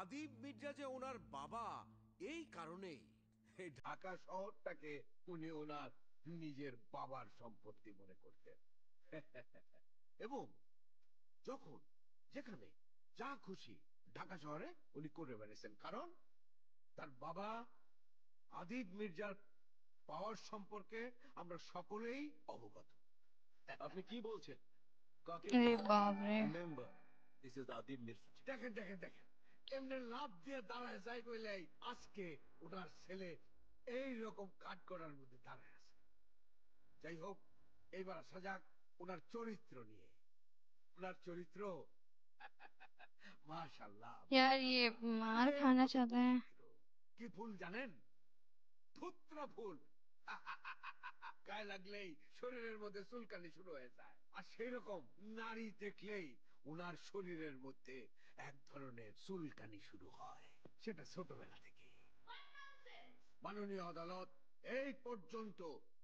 আদিব মির্জা যে ওনার বাবা, এই কারণেই এই ঢাকা শহরটাকে উনি ওনার নিজের বাবার সম্পত্তি মনে করতেন। এবং যখন যেখানে যা খুশি ঢাকা শহরে উনি করে বেড়েছেন, কারণ তার বাবা আদিব মির্জার পাওয়ার সম্পর্কে আমরা সকলেই অবগত। আপনি কি বলছেন? কাকে अरे বলছেন? बाप रे। Remember, this is Adib Mirza. দেখেন দেখেন দেখেন, এমনি লাভ দিয়ে দাঁড়ায় যাই কইলাই আজকে ওনার ছেলে এই রকম কাজ করার মধ্যে দাঁড়ায় আছে। যাই হোক, এইবার আসা যাক ওনার চরিত্র নিয়ে। ওনার চরিত্র মাশাআল্লাহ, यार ये मार ফুলের खाना মতো चाहते हैं। পবিত্র। কি ফুল জানেন? ধুত্রা ফুল। গায়ে লাগলেই শরীরের মধ্যে চুলকানি শুরু হয়ে যায়, আর সেই রকম নারী দেখলেই ওনার শরীরের মধ্যে এক ধরনের চুলকানি শুরু হয়, সেটা ছোটবেলা থেকে। মাননীয় আদালত, এই পর্যন্ত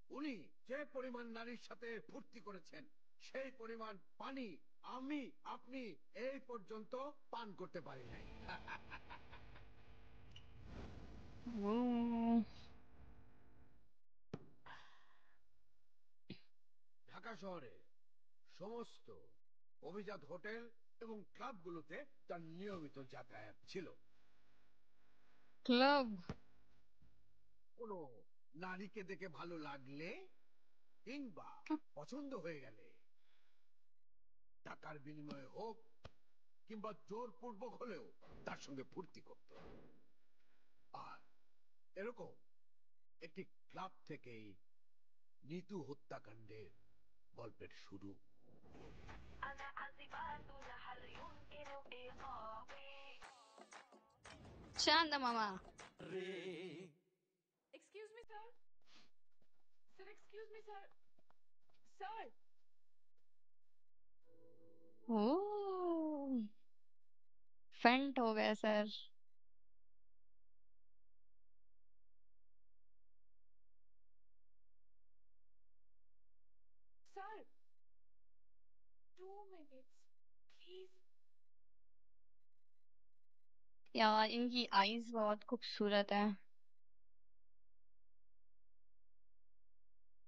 উনি যে পরিমাণ নারীর সাথে ফুর্তি করেছেন সেই পরিমাণ পানি আমি আপনি এই পর্যন্ত পান করতে পারি নাই। ओह, ঢাকা শহরে সমস্ত অভিজাত হোটেল এবং ক্লাবগুলোতে তার নিয়মিত যাতায়াত ছিল। क्लब। কোনো নারীকে দেখে ভালো লাগলে কিংবা পছন্দ হয়ে গেলে টাকার বিনিময়ে হোক কিংবা জোরপূর্বক হলেও তার সঙ্গে ফুর্তি করত। আর এরকম একটি ক্লাব থেকেই নিতু হত্যাকাণ্ডের গল্পের শুরু। शांत मामा। Excuse me, sir. Sir, excuse me, sir. Sir, ओह, फेंट हो गया सर। sir. 2 minutes, please. यार इनकी आईज बहुत खूबसूरत है।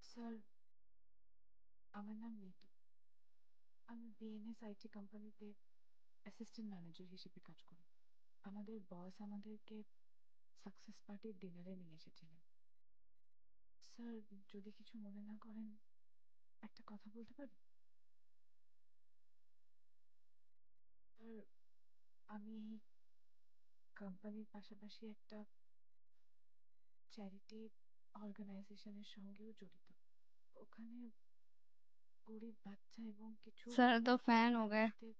স্যার, আমার নাম নিতু। আমি বিএনএস আইটি কোম্পানিতে অ্যাসিস্ট্যান্ট ম্যানেজার হিসেবে কাজ করি। আমাদের বস আমাদেরকে সাকসেস পার্টির ডিনারে নিয়ে এসেছিলেন। স্যার, যদি কিছু মনে না করেন একটা কথা বলতে পারি? স্যার, আমি কোম্পানির পাশাপাশি একটা চ্যারিটি অর্গানাইজেশনের সঙ্গেও জড়িত। ওখানে গরিব বাচ্চা এবং কিছু सर तो फैन हो गए। মানুষদের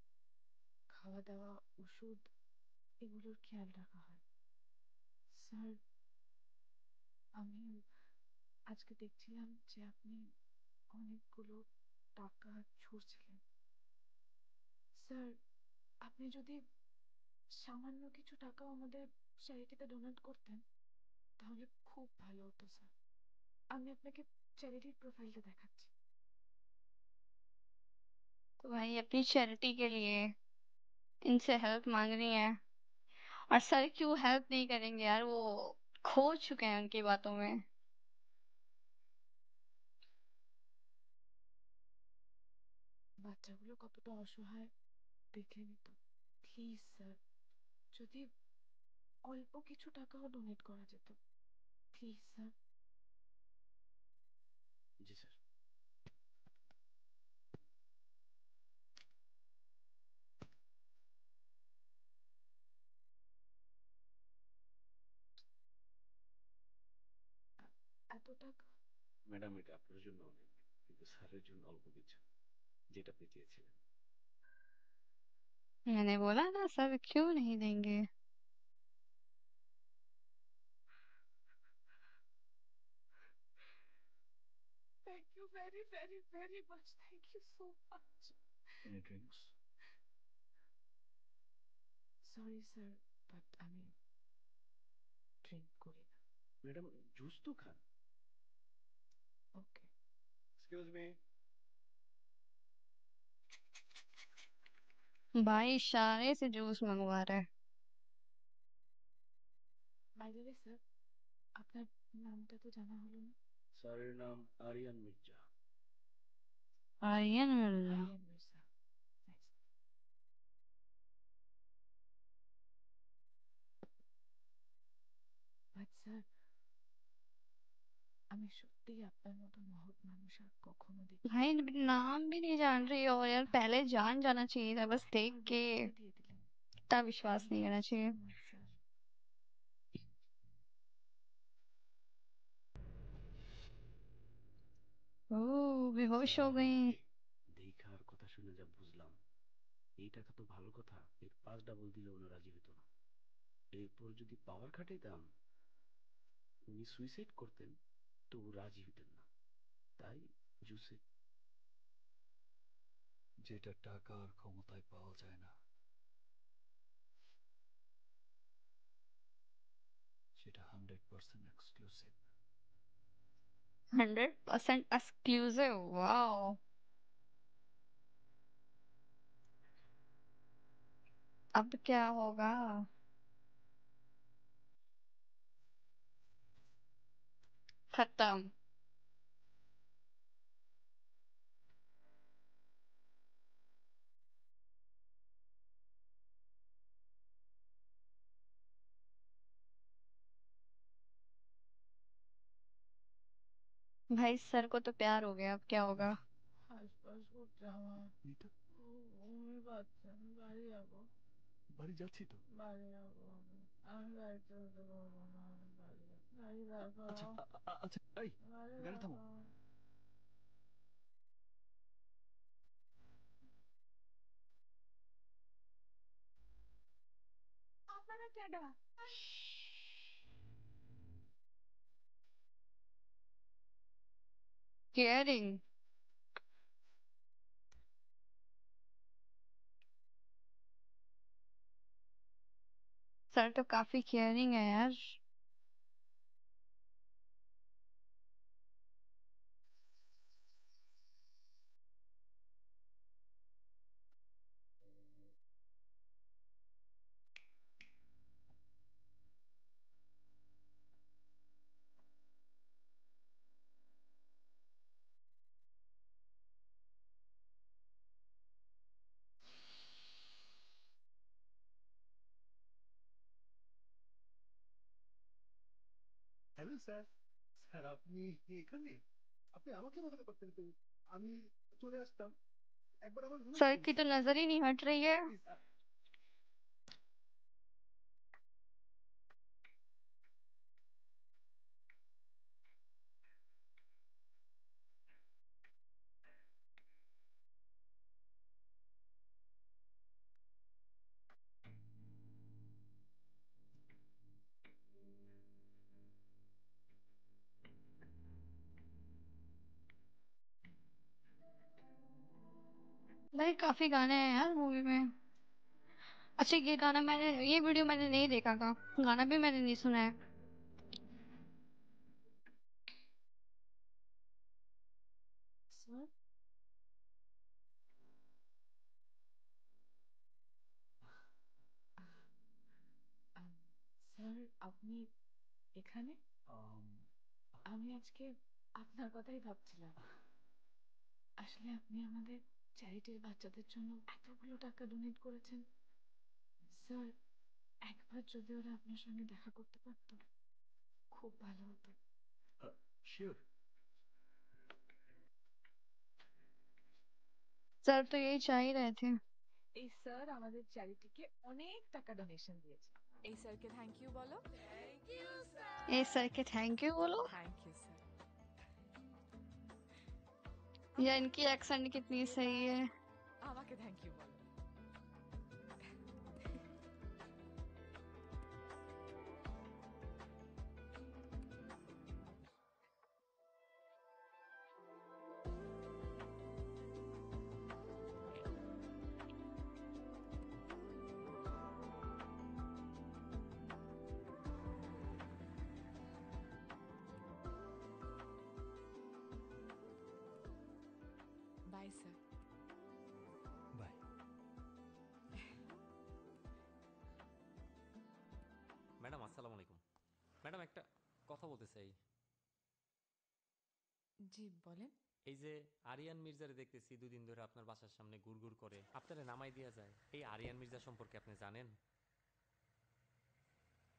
খাওয়া দাওয়া, ওষুধ এগুলোর খেয়াল রাখা হয়। স্যার, আমি আজকে দেখছিলাম যে আপনি অনেকগুলো টাকা ছুঁড়ছিলেন। স্যার, আপনি যদি সামান্য কিছু টাকাও আমাদের চ্যারিটিতে ডোনেট করতেন তাহলে খুব ভালো হতো স্যার। আমি আপনাকে চ্যারিটির প্রোফাইলটা দেখাচ্ছি। तो भाई अपनी चैरिटी के लिए इनसे हेल्प मांग रही हैं। और सर क्यों हेल्प नहीं करेंगे यार, वो खो चुके हैं उनकी बातों में। বাচ্চাগুলো কতটা অসহায় দেখে নিত। প্লিজ স্যার, যদি অল্প কিছু টাকাও ডোনেট করা যেত, প্লিজ স্যার। G sir. এত টাকা? ম্যাডাম, এটা আপনার জন্য অনেক, কিন্তু স্যারের জন্য অল্প কিছু, যেটা আপনি চেয়েছিলেন। मैंने बोला ना सर क्यों नहीं देंगे। Thank you very very very much, thank you so much. Any drinks? Sorry sir, but আমি ড্রিঙ্ক করি না। ম্যাডাম, জুস তো খান। ওকে। Excuse me. भाई इशारे से जूस मंगवा रहा है। বাই দ্য ওয়ে স্যার, আপনার নামটা তো জানা হলো না। স্যারের নাম Aryan Mirza. Aryan Mirza. Aryan Mirza. Nice. But sir, আমি সত্যিই আপনার মতো মহৎ মানুষ আর কখনো দেখি। भाई नाम भी नहीं जान रही हो यार, पहले जान जाना चाहिए था, बस देख के দিয়ে দিলেন। इतना विश्वास नहीं करना चाहिए। স্যার, ओह बेहोश हो गई। দেখার কথা শুনে যা বুঝলাম, এই টাকা তো ভালো কথা, এর 5 ডাবল দিলে উনি রাজি হতো না। এরপর যদি পাওয়ার খাটাইতাম, উনি সুইসাইড করতেন, তো রাজি হতেন না। তাই জুসে যেটা টাকা আর ক্ষমতায় পাওয়া যায় না, সেটা 100% এক্সক্লুসিভ। 100% exclusive, wow. अब क्या होगा? खत्म। भाई सर को तो प्यार हो गया, अब क्या होगा? হাসপাস করছে আমার। এটা বমি পাচ্ছে, আমি বাড়ি যাবো। বাড়ি যাচ্ছি তো। বাড়ি যাবো আমি। আমি বাড়িতে যেতে পারবো না, আমি বাড়ি যাবো। বাড়ি আচ্ছা দেখাও। আচ্ছা, এই বাড়ি গাড়ি থামো। দেখাও। আপনারা কেডা? केयरिंग। सर तो काफी केयरिंग है यार। Hello sir. স্যার আপনি এখানে? আপনি আমাকে মনে করতেন তো, আমি চলে আসতাম। একবার আমার রুমে सर আসুন की तो नजर ही नहीं हट रही है। প্লিজ। भाई काफी गाने हैं यार मूवी में। अच्छा ये गाना मैंने, ये वीडियो मैंने नहीं देखा था, गाना भी मैंने नहीं सुना है। স্যার, আম, স্যার আপনি এখানে? আম, আমি আজকে আপনার কথাই ভাবছিলাম। আসলে আপনি আমাদের চ্যারিটির বাচ্চাদের জন্য এতগুলো টাকা ডোনেট করেছেন। স্যার, একবার যদি ওরা আপনার সঙ্গে দেখা করতে পারতো, খুব ভালো হতো। শিওর। सर तो यही चाह ही रहे थे। এই স্যার আমাদের চ্যারিটিকে অনেক টাকা ডোনেশন দিয়েছে। এই স্যারকে থ্যাংক ইউ বলো। ए सर के थैंक यू बोलो। Thank you sir. या इनकी एक्सेंट कितनी सही है। আমাকে থ্যাংক ইউ বলো। Bye sir. বাই। ম্যাডাম আসসালামু আলাইকুম। ম্যাডাম একটা কথা বলতে চাই। জি বলেন। এই যে আরিয়ান মির্জারে দেখতেছি 2 দিন ধরে আপনার বাসার সামনে ঘুরঘুর করে, আপনারা নামাই দেওয়া যায়। এই আরিয়ান মির্জা সম্পর্কে আপনি জানেন?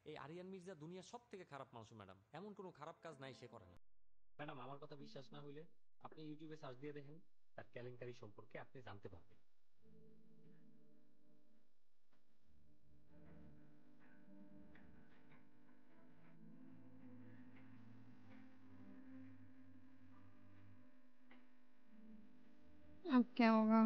এই আরিয়ান মির্জা দুনিয়ার সব থেকে খারাপ মানুষ ম্যাডাম, এমন কোনো খারাপ কাজ নাই সে করে না। ম্যাডাম আমার কথা বিশ্বাস না হইলে আপনি ইউটিউবে সার্চ দিয়ে দেখেন, তার কেলেঙ্কারি সম্পর্কে আপনি জানতে পারবেন। अब क्या होगा?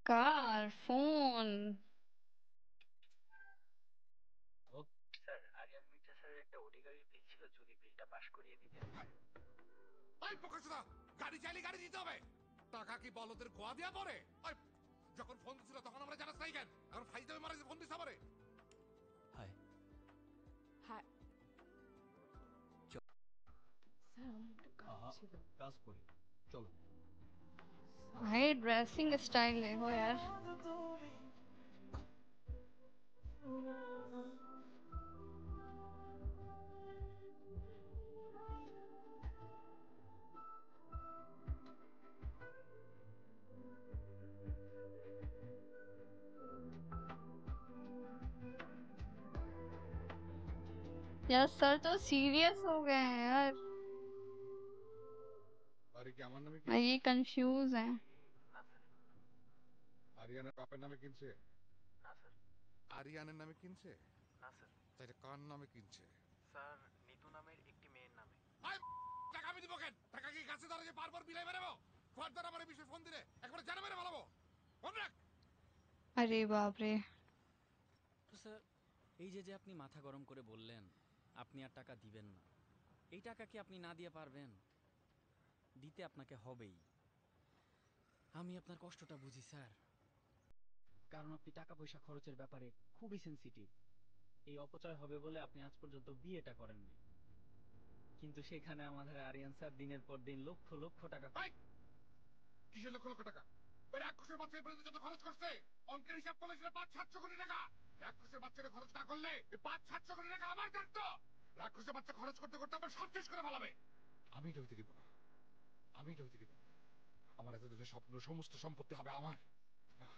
कार फोन ও স্যার, আরিয়ান মির্জা স্যারের একটা ওডি গাড়ির বিল ছিল, যদি বিলটা পাস করিয়ে দিতেন। ওই প্রকাশদা, গাড়ি চাইলে গাড়ি দিতে হবে। টাকা কি বলদের গোয়া দিয়া পড়ে? ওই, যখন ফোন দিছিল তখন আমরা জানাস নাই কেন? এখন ফাইজ দেবে মারা ফোন দিছ আমারে। হায় হ্যাঁ স্যার আমার একটু কাজ ছিল। কাজ করি, চলো। भाई ड्रेसिंग स्टाइल देखो यार। यार सर तो सीरियस हो गए हैं यार। আরে কি আমার নামে मैं ये कंफ्यूज है। আরিয়ানের বাপের নামে কিনছে? না স্যার। আরিয়ানের নামে কিনছে? না স্যার। তাইলে কার নামে কিনছে? স্যার নিতু নামের একটি মেয়ের নামে। আই, টাকা আমি দিব কেন? টাকা কি গাছে ধরে যে বারবার বিলাই বেরাবো? ফার্দার আমার এই বিষয়ে ফোন দিলে একবার জানা মেরে ভালাবো। ফোন রাখ। अरे बाप रे। তো স্যার, এই যে যে আপনি মাথা গরম করে বললেন আপনি আর টাকা দিবেন না, এই টাকা কি আপনি না দিয়ে পারবেন? দিতে আপনাকে হবেই। আমি আপনার কষ্টটা বুঝি স্যার। কারণ আপনি টাকা পয়সা খরচের ব্যাপারে খুবই সেনসিটিভ। এই অপচয় হবে বলে আপনি আজ পর্যন্ত বিয়েটা করেননি, কিন্তু সেখানে আমাদের আরিয়ান স্যার দিনের পর দিন লক্ষ লক্ষ টাকা। এই, কিসের লক্ষ লক্ষ টাকা? ওই রাক্ষসের বাচ্চা পর্যন্ত যত খরচ করছে অঙ্কের হিসাব করলে সেটা 500-700 কোটি টাকা। রাক্ষসের বাচ্চাকে খরচ না করলে 500-700 কোটি টাকা আমার থাকতো। রাক্ষসের বাচ্চা খরচ করতে করতে আমার সব শেষ করে ফেলাবে। আমি এটা হইতে দিব না, আমি এটা হইতে দিব না। আমার এত যে স্বপ্ন, সমস্ত সম্পত্তি হবে আমার। না,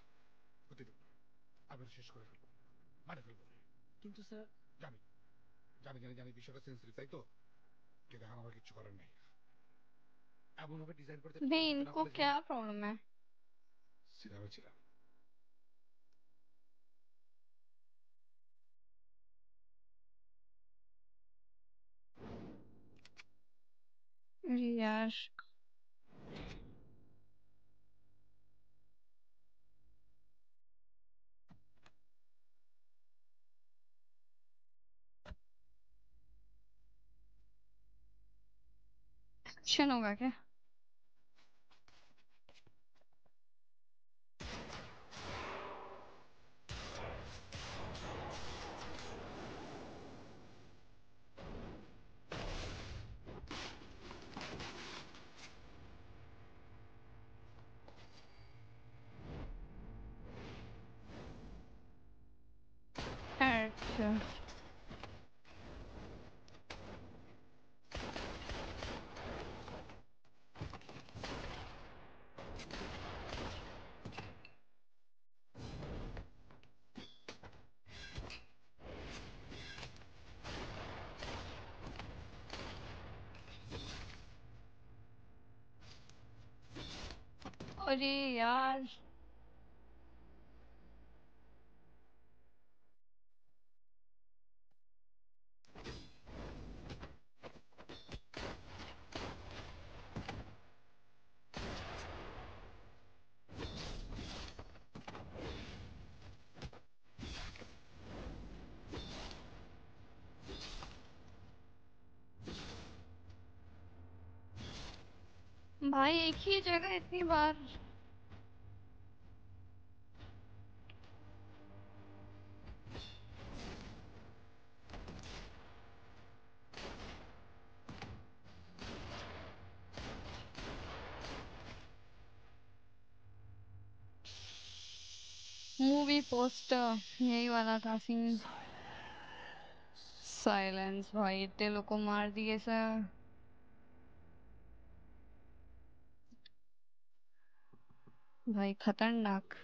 হতে দিব না। আমি এটা শেষ করে ফেলবো, মানে ফেলবো। কিন্তু স্যার, জানি জানি জানি জানি বিষয়টা সেন্সিটিভ, তাই তো? কিন্তু এখন আমার কিচ্ছু করার নেই। এমন ভাবে ডিজাইন করতে नहीं इनको क्या प्रॉब्लम है? সিনেমা ছিলাম। अरे यार एक्शन होगा क्या? अच्छा अरे यार भाई एक ही जगह इतनी बार। मूवी पोस्टर यही वाला था सीन। साइलेंस भाई, इतने लोग को मार दिए सर। भाई खतरनाक।